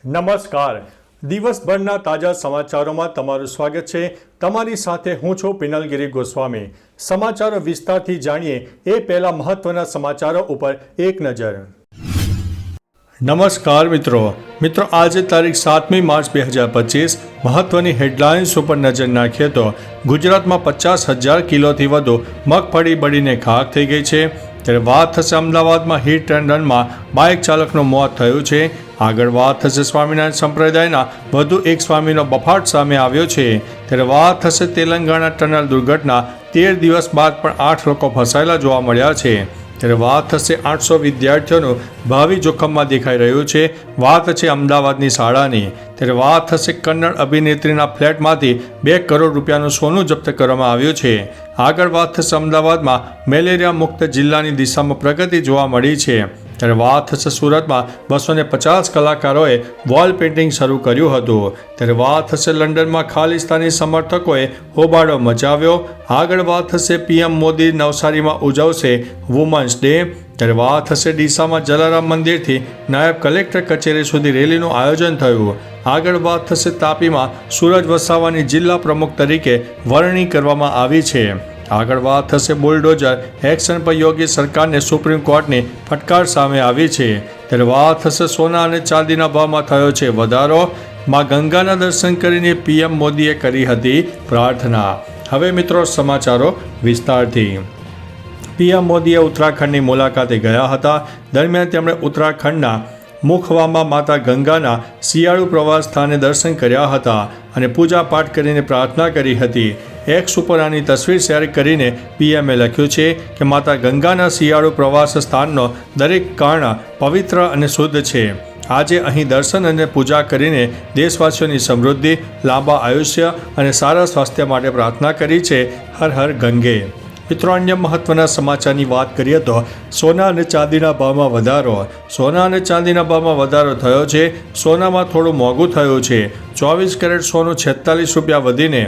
નમસ્કાર. દિવસભરના તાજા સમાચારોમાં તમારું સ્વાગત છે. તમારી સાથે હું છું પિનલગીરી ગોસ્વામી. સમાચારો વિસ્તારથી જાણીએ એ પહેલા મહત્વના સમાચારો ઉપર એક નજર. નમસ્કાર મિત્રો. આજે તારીખ 7મી માર્ચ 2025 મહત્વની હેડલાઇન્સ ઉપર નજર નાખીએ તો ગુજરાતમાં 50,000 કિલોથી વધુ મગફળી બળીને ખાખ થઈ ગઈ છે. ત્યારે વાત થશે અમદાવાદમાં હિટ એન્ડ રનમાં બાઇક ચાલકનું મોત થયું છે. આગળ વાત થશે સ્વામિનારાયણ સંપ્રદાયના વધુ એક સ્વામીનો બફાટ સામે આવ્યો છે. ત્યારે વાત થશે તેલંગાણા ટનલ દુર્ઘટના 13 દિવસ બાદ પણ 8 લોકો ફસાયેલા જોવા મળ્યા છે. ત્યારે વાત થશે 800 વિદ્યાર્થીઓનું ભાવિ જોખમમાં દેખાઈ રહ્યું છે. વાત છે અમદાવાદની શાળાની. ત્યારે વાત થશે કન્નડ અભિનેત્રીના ફ્લેટમાંથી 2 કરોડ રૂપિયાનું સોનું જપ્ત કરવામાં આવ્યું છે. આગળ વાત થશે અમદાવાદમાં મેલેરિયા મુક્ત જિલ્લાની દિશામાં પ્રગતિ જોવા મળી છે. ત્યારે વાત થશે સુરતમાં 250 કલાકારોએ વોલ પેઇન્ટિંગ શરૂ કર્યું હતું. ત્યારે વાત થશે લંડનમાં ખાલિસ્તાની સમર્થકોએ હોબાળો મચાવ્યો. આગળ વાત થશે પીએમ મોદી નવસારીમાં ઉજવશે વુમન્સ ડે. ત્યારે વાત થશે ડીસામાં જલારામ મંદિરથી નાયબ કલેક્ટર કચેરી સુધી રેલીનું આયોજન થયું. આગળ વાત થશે તાપીમાં સૂરજ વસાવાની જિલ્લા પ્રમુખ તરીકે વરણી કરવામાં આવી છે. આગળ વાત થશે બુલડોઝર એક્શન પર યોગી સરકારને સુપ્રીમ કોર્ટની ફટકાર સામે આવી છે. ત્યારે વાત થશે સોના અને ચાંદીના ભાવમાં થયો છે વધારો. માં ગંગાના દર્શન કરીને પીએમ મોદીએ કરી હતી પ્રાર્થના. હવે મિત્રો સમાચારો વિસ્તારથી. પીએમ મોદીએ ઉત્તરાખંડની મુલાકાતે ગયા હતા. દરમિયાન તેમણે ઉત્તરાખંડના મુખવામાં માતા ગંગાના શિયાળુ પ્રવાસ સ્થાને દર્શન કર્યા હતા અને પૂજા પાઠ કરીને પ્રાર્થના કરી હતી. એક્સ ઉપર આની તસવીર શેર કરીને પીએમએ લખ્યું છે કે માતા ગંગાના શિયાળુ પ્રવાસ સ્થાનનો દરેક કર્ણ પવિત્ર અને શુદ્ધ છે. આજે અહીં દર્શન અને પૂજા કરીને દેશવાસીઓની સમૃદ્ધિ, લાંબા આયુષ્ય અને સારા સ્વાસ્થ્ય માટે પ્રાર્થના કરી છે. હર હર ગંગે. મિત્રો, અન્ય મહત્વના સમાચારની વાત કરીએ તો સોના અને ચાંદીના ભાવમાં વધારો. સોના અને ચાંદીના ભાવમાં વધારો થયો છે. સોનામાં થોડું મોંઘું થયું છે. 24 કેરેટ સોનું 46 રૂપિયા વધીને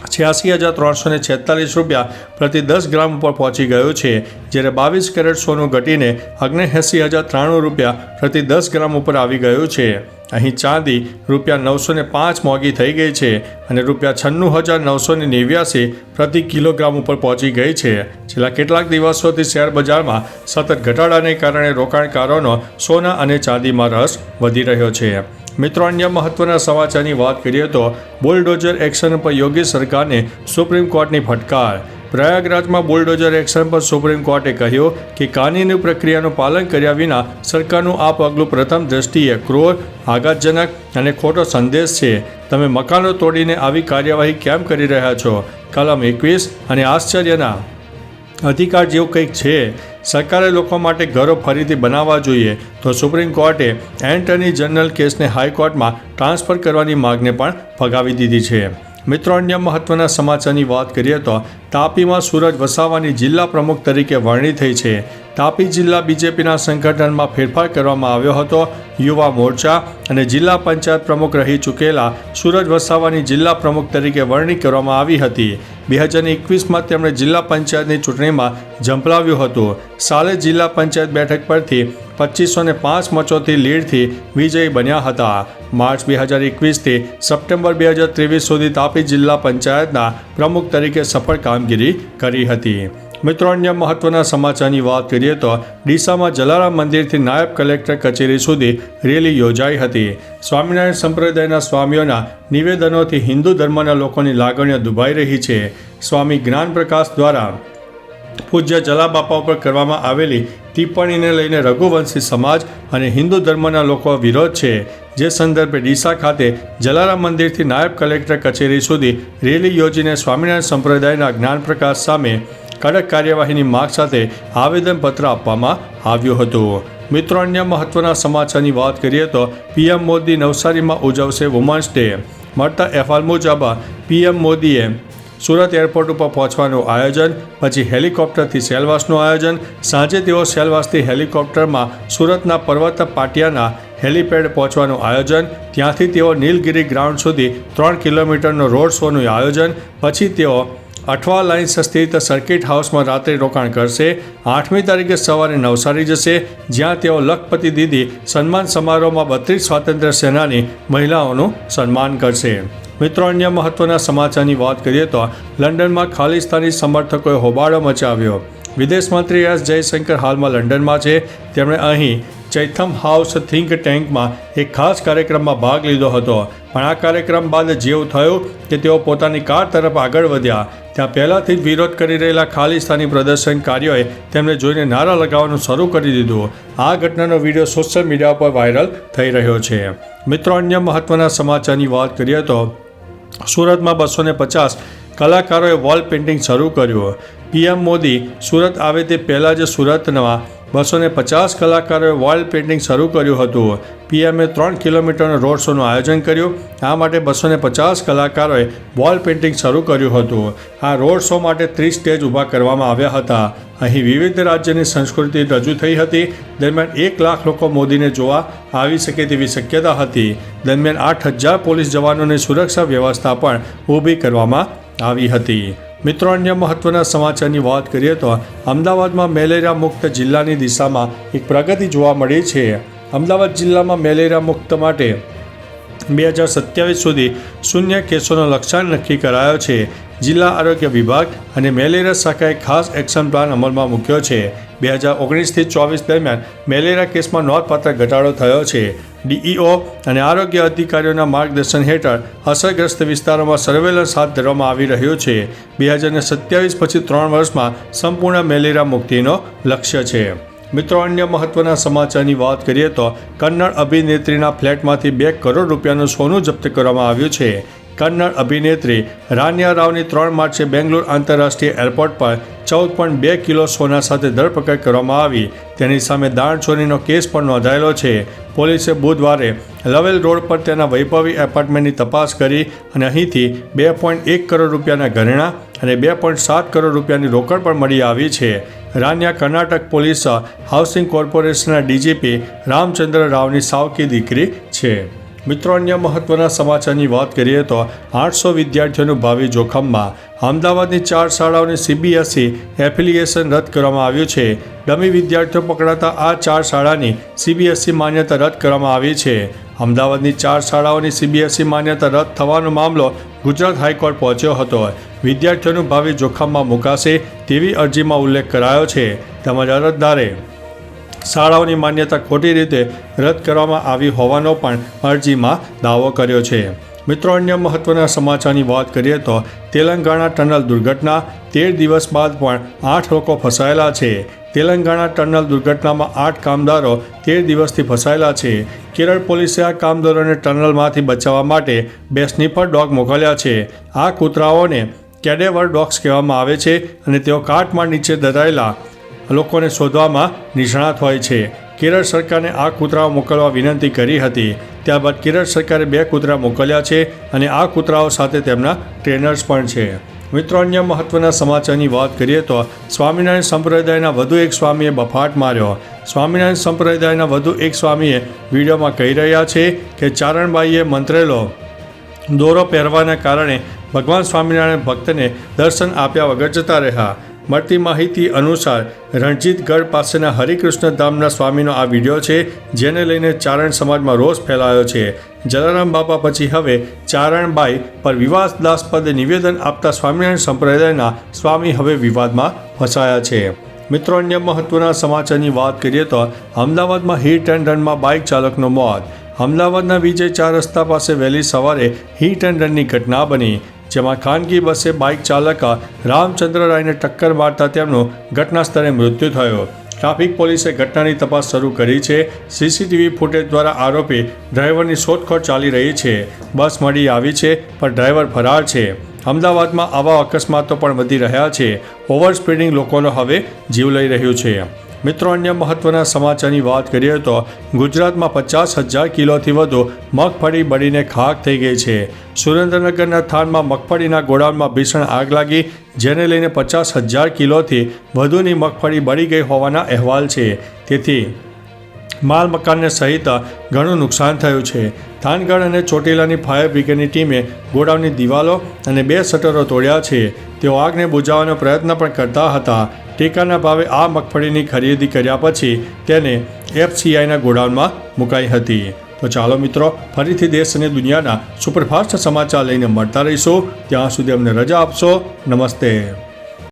86,346 રૂપિયા પ્રતિ 10 ગ્રામ ઉપર પહોંચી ગયું છે. જ્યારે 22 કેરેટ સોનું ઘટીને 79,093 રૂપિયા પ્રતિ 10 ગ્રામ ઉપર આવી ગયું છે. અહીં ચાંદી રૂપિયા 905 મોંઘી થઈ ગઈ છે અને રૂપિયા 96,989 પ્રતિ કિલોગ્રામ ઉપર પહોંચી ગઈ છે. છેલ્લા કેટલાક દિવસોથી શેર બજારમાં સતત ઘટાડાને કારણે રોકાણકારોનો સોના અને ચાંદીમાં રસ વધી રહ્યો છે. મિત્રો, અન્ય મહત્વના સમાચારની વાત કરીએ તો બુલડોઝર એક્શન પર યોગી સરકારને સુપ્રીમ કોર્ટની ફટકાર. પ્રયાગરાજમાં બુલડોઝર એક્શન પર સુપ્રીમ કોર્ટે કહ્યું કે કાનૂની પ્રક્રિયાનું પાલન કર્યા વિના સરકારનું આ પગલું પ્રથમ દ્રષ્ટિએ ક્રૂર, આઘાતજનક અને ખોટો સંદેશ છે. તમે મકાનો તોડીને આવી કાર્યવાહી કેમ કરી રહ્યા છો? કલમ 21 અને આશ્ચર્યના અધિકાર જેવું કંઈક છે. સરકારે લોકો માટે ઘરો ફરીથી બનાવવા જોઈએ તો સુપ્રીમ કોર્ટે એટર્ની જનરલ કેસને હાઈકોર્ટમાં ટ્રાન્સફર કરવાની માગને પણ ફગાવી દીધી છે. મિત્રો, અન્ય મહત્વના સમાચારની વાત કરીએ તો તાપીમાં સૂરજ વસાવાની જિલ્લા પ્રમુખ તરીકે વરણી થઈ છે. તાપી જિલ્લા બીજેપીના સંગઠનમાં ફેરફાર કરવામાં આવ્યો હતો. યુવા મોરચા અને જિલ્લા પંચાયત પ્રમુખ રહી ચૂકેલા સૂરજ વસાવાની જિલ્લા પ્રમુખ તરીકે વરણી કરવામાં આવી હતી. 2021માં તેમણે જિલ્લા પંચાયતની ચૂંટણીમાં ઝંપલાવ્યું હતું. સાલે જિલ્લા પંચાયત બેઠક પરથી 2505 મતોથી લીડથી વિજયી બન્યા હતા. માર્ચ 2021થી સપ્ટેમ્બર 2023 સુધી તાપી જિલ્લા પંચાયતના પ્રમુખ તરીકે સફળ કામગીરી કરી હતી. મિત્રો, અન્ય મહત્વના સમાચારની વાત કરીએ તો ડીસામાં જલારામ મંદિરથી નાયબ કલેક્ટર કચેરી સુધી રેલી યોજાઈ હતી. સ્વામિનારાયણ સંપ્રદાયના સ્વામીઓના નિવેદનોથી હિન્દુ ધર્મના લોકોની લાગણીઓ દુભાઈ રહી છે. સ્વામી જ્ઞાનપ્રકાશ દ્વારા પૂજ્ય જલાબાપા ઉપર કરવામાં આવેલી ટિપ્પણીને લઈને રઘુવંશી સમાજ અને હિન્દુ ધર્મના લોકો વિરોધ છે. જે સંદર્ભે ડીસા ખાતે જલારામ મંદિરથી નાયબ કલેક્ટર કચેરી સુધી રેલી યોજીને સ્વામિનારાયણ સંપ્રદાયના જ્ઞાનપ્રકાશ સામે કડક કાર્યવાહીની માગ સાથે આવેદનપત્ર આપવામાં આવ્યું હતું. મિત્રો, અન્ય મહત્વના સમાચારની વાત કરીએ તો પીએમ મોદી નવસારીમાં ઉજવશે વુમન્સ ડે. મળતા અહેવાલ મુજબ પીએમ મોદીએ સુરત એરપોર્ટ ઉપર પહોંચવાનું આયોજન, પછી હેલિકોપ્ટરથી સેલવાસનું આયોજન. સાંજે તેઓ સેલવાસથી હેલિકોપ્ટરમાં સુરતના પર્વત પાટિયાના હેલિપેડ પહોંચવાનું આયોજન. ત્યાંથી તેઓ નીલગિરી ગ્રાઉન્ડ સુધી 3 કિલોમીટરનો રોડ શોનું આયોજન. પછી તેઓ અઠવા લાઇન્સ સ્થિત સર્કિટ હાઉસમાં રાત્રે રોકાણ કરશે. 8મી તારીખે સવારે નવસારી જશે, જ્યાં તેઓ લખપતિ દીદી સન્માન સમારોહમાં 32 સ્વાતંત્ર્ય સેનાની મહિલાઓનું સન્માન કરશે. મિત્રો, અન્ય મહત્વના સમાચારની વાત કરીએ તો લંડનમાં ખાલિસ્તાની સમર્થકોએ હોબાળો મચાવ્યો. વિદેશ મંત્રી એસ જયશંકર હાલમાં લંડનમાં છે. તેમણે અહીં ચૈથમ હાઉસ થિંક ટેન્કમાં એક ખાસ કાર્યક્રમમાં ભાગ લીધો હતો, પણ આ કાર્યક્રમ બાદ જેવું થયું કે તેઓ પોતાની કાર તરફ આગળ વધ્યા, ત્યાં પહેલાંથી જ વિરોધ કરી રહેલા ખાલિસ્તાની પ્રદર્શનકારીઓએ તેમને જોઈને નારા લગાવવાનું શરૂ કરી દીધું. આ ઘટનાનો વિડીયો સોશિયલ મીડિયા પર વાયરલ થઈ રહ્યો છે. મિત્રો, અન્ય મહત્વના સમાચારની વાત કરીએ તો સુરતમાં 250 કલાકારોએ વોલ પેઇન્ટિંગ શરૂ કર્યું. પીએમ મોદી સુરત આવે તે પહેલાં જ સુરતમાં 250 કલાકારોએ વોલ પેઇન્ટિંગ શરૂ કર્યું હતું. પીએમએ 3 કિલોમીટરનો રોડ શોનું આયોજન કર્યું. આ માટે 250 કલાકારોએ વોલ પેઇન્ટિંગ શરૂ કર્યું હતું. આ રોડ શો માટે 30 સ્ટેજ ઊભા કરવામાં આવ્યા હતા. અહીં વિવિધ રાજ્યની સંસ્કૃતિ રજૂ થઈ હતી. દરમિયાન 1 લાખ લોકો મોદીને જોવા આવી શકે તેવી શક્યતા હતી. દરમિયાન 8000 પોલીસ જવાનોની સુરક્ષા વ્યવસ્થા પણ ઊભી કરવામાં આવી હતી. મિત્રો, અન્ય મહત્વના સમાચારની વાત કરીએ તો અમદાવાદમાં મેલેરિયા મુક્ત જિલ્લાની દિશામાં એક પ્રગતિ જોવા મળી છે. અમદાવાદ જિલ્લામાં મેલેરિયા મુક્ત માટે 2027 સુધી 0 કેસોનો લક્ષ્યાંક નક્કી કરાયો છે. જિલ્લા આરોગ્ય વિભાગ અને મેલેરિયા શાખાએ ખાસ એક્શન પ્લાન અમલમાં મૂક્યો છે. 2019થી 24 દરમિયાન મેલેરિયા કેસમાં નોંધપાત્ર ઘટાડો થયો છે. ડીઈઓ અને આરોગ્ય અધિકારીઓના માર્ગદર્શન હેઠળ અસરગ્રસ્ત વિસ્તારોમાં સર્વેલન્સ હાથ ધરવામાં આવી રહ્યું છે. 2027 પછી 3 વર્ષમાં સંપૂર્ણ મેલેરિયા મુક્તિનો લક્ષ્ય છે. મિત્રો, અન્ય મહત્વના સમાચારની વાત કરીએ તો કન્નડ અભિનેત્રીના ફ્લેટમાંથી 2 કરોડ રૂપિયાનું સોનું જપ્ત કરવામાં આવ્યું છે. કન્નડ અભિનેત્રી રાન્યા રાવની 3 માર્ચે બેંગ્લોર આંતરરાષ્ટ્રીય એરપોર્ટ પર 14.2 કિલો સોના સાથે ધરપકડ કરવામાં આવી. તેની સામે દાણચોરીનો કેસ પણ નોંધાયેલો છે. પોલીસે બુધવારે લવેલ રોડ પર તેના વૈભવી એપાર્ટમેન્ટની તપાસ કરી અને અહીંથી 2.1 કરોડ રૂપિયાના ઘરેણાં અને 2.7 કરોડ રૂપિયાની રોકડ પણ મળી આવી છે. રાન્યા કર્ણાટક પોલીસ હાઉસિંગ કોર્પોરેશનના ડીજીપી રામચંદ્ર રાવની સાવકી દીકરી છે. મિત્રો, અન્ય મહત્વના સમાચારની વાત કરીએ તો 800 વિદ્યાર્થીઓનું ભાવિ જોખમમાં. અમદાવાદની 4 શાળાઓની સીબીએસઈ એફિલિએશન રદ કરવામાં આવ્યું છે. ડમી વિદ્યાર્થીઓ પકડાતા આ 4 શાળાની સીબીએસઈ માન્યતા રદ કરવામાં આવી છે. અમદાવાદની 4 શાળાઓની સીબીએસઈ માન્યતા રદ થવાનો મામલો ગુજરાત હાઈકોર્ટ પહોંચ્યો હતો. વિદ્યાર્થીઓનું ભાવિ જોખમમાં મુકાશે તેવી અરજીમાં ઉલ્લેખ કરાયો છે. તેમજ અરજદારે શાળાઓની માન્યતા ખોટી રીતે રદ કરવામાં આવી હોવાનો પણ અરજીમાં દાવો કર્યો છે. મિત્રો, અન્ય મહત્વના સમાચારની વાત કરીએ તો તેલંગાણા ટનલ દુર્ઘટના 13 દિવસ બાદ પણ 8 લોકો ફસાયેલા છે. તેલંગાણા ટનલ દુર્ઘટનામાં 8 કામદારો 13 દિવસથી ફસાયેલા છે. કેરળ પોલીસે આ કામદારોને ટનલમાંથી બચાવવા માટે 2 સ્નીફર ડોગ મોકલ્યા છે. આ કૂતરાઓને કેડેવર ડોગ્સ કહેવામાં આવે છે અને તેઓ કાટમાળ નીચે દટાયેલા લોકોને શોધવામાં નિષ્ણાત હોય છે. કેરળ સરકારને આ કૂતરાઓ મોકલવા વિનંતી કરી હતી. ત્યારબાદ કેરળ સરકારે 2 કૂતરા મોકલ્યા છે અને આ કૂતરાઓ સાથે તેમના ટ્રેનર્સ પણ છે. મિત્રો, અન્ય મહત્વના સમાચારની વાત કરીએ તો સ્વામિનારાયણ સંપ્રદાયના વધુ એક સ્વામીએ બફાટ માર્યો. સ્વામિનારાયણ સંપ્રદાયના વધુ એક સ્વામીએ વિડીયોમાં કહી રહ્યા છે કે ચારણબાઈએ મંત્રેલો દોરો પહેરવાના કારણે ભગવાન સ્વામિનારાયણ ભક્તને દર્શન આપ્યા વગર જતા રહ્યા. મળતી માહિતી અનુસાર રણજીતગઢ પાસેના હરિકૃષ્ણ ધામના સ્વામીનો આ વિડીયો છે, જેને લઈને ચારણ સમાજમાં રોષ ફેલાયો છે. જલારામ બાપા પછી હવે ચારણબાઈ પર વિવાદાસ્પદ નિવેદન આપતા સ્વામિનારાયણ સંપ્રદાયના સ્વામી હવે વિવાદમાં ફસાયા છે. મિત્રો, અન્ય મહત્વના સમાચારની વાત કરીએ તો અમદાવાદમાં હિટ એન્ડ રનમાં બાઇક ચાલકનું મોત. અમદાવાદના વિજય 4 રસ્તા પાસે વહેલી સવારે હિટ એન્ડ રનની ઘટના બની, જેમાં ખાનગી બસે બાઇક ચાલક રામચંદ્ર રાયને ટક્કર મારતા તેમનું ઘટના સ્થળે મૃત્યુ થયો. ટ્રાફિક પોલીસે ઘટનાની તપાસ શરૂ કરી છે. સીસીટીવી ફૂટેજ દ્વારા આરોપી ડ્રાઈવરની શોધખોળ ચાલી રહી છે. બસ મળી આવી છે પણ ડ્રાઈવર ફરાર છે. અમદાવાદમાં આવા અકસ્માતો પણ વધી રહ્યા છે. ઓવર સ્પીડિંગ લોકોનો હવે જીવ લઈ રહ્યું છે. મિત્રો, અન્ય મહત્વના સમાચારની વાત કરીએ તો ગુજરાતમાં 50,000 કિલોથી વધુ મગફળી બળીને ખાખ થઈ ગઈ છે. સુરેન્દ્રનગરના થાનમાં મગફળીના ગોડાઉનમાં ભીષણ આગ લાગી, જેને લઈને 50,000 કિલોથી વધુની મગફળી બળી ગઈ હોવાના અહેવાલ છે. તેથી માલ મકાનને સહિત ઘણું નુકસાન થયું છે. થાનગઢ અને ચોટીલાની ફાયર બ્રિગેડની ટીમે ગોડાઉનની દિવાલો અને 2 શટરો તોડ્યા છે. તેઓ આગને બુઝાવવાનો પ્રયત્ન પણ કરતા હતા. ટેકાના ભાવે આ મગફળીની ખરીદી કર્યા પછી તેને FCIના ગોડાઉનમાં મુકાઈ હતી. તો ચાલો મિત્રો, ફરીથી દેશ અને દુનિયાના સુપરફાસ્ટ સમાચાર લઈને મળતા રહીશું. ત્યાં સુધી અમને રજા આપશો. નમસ્તે.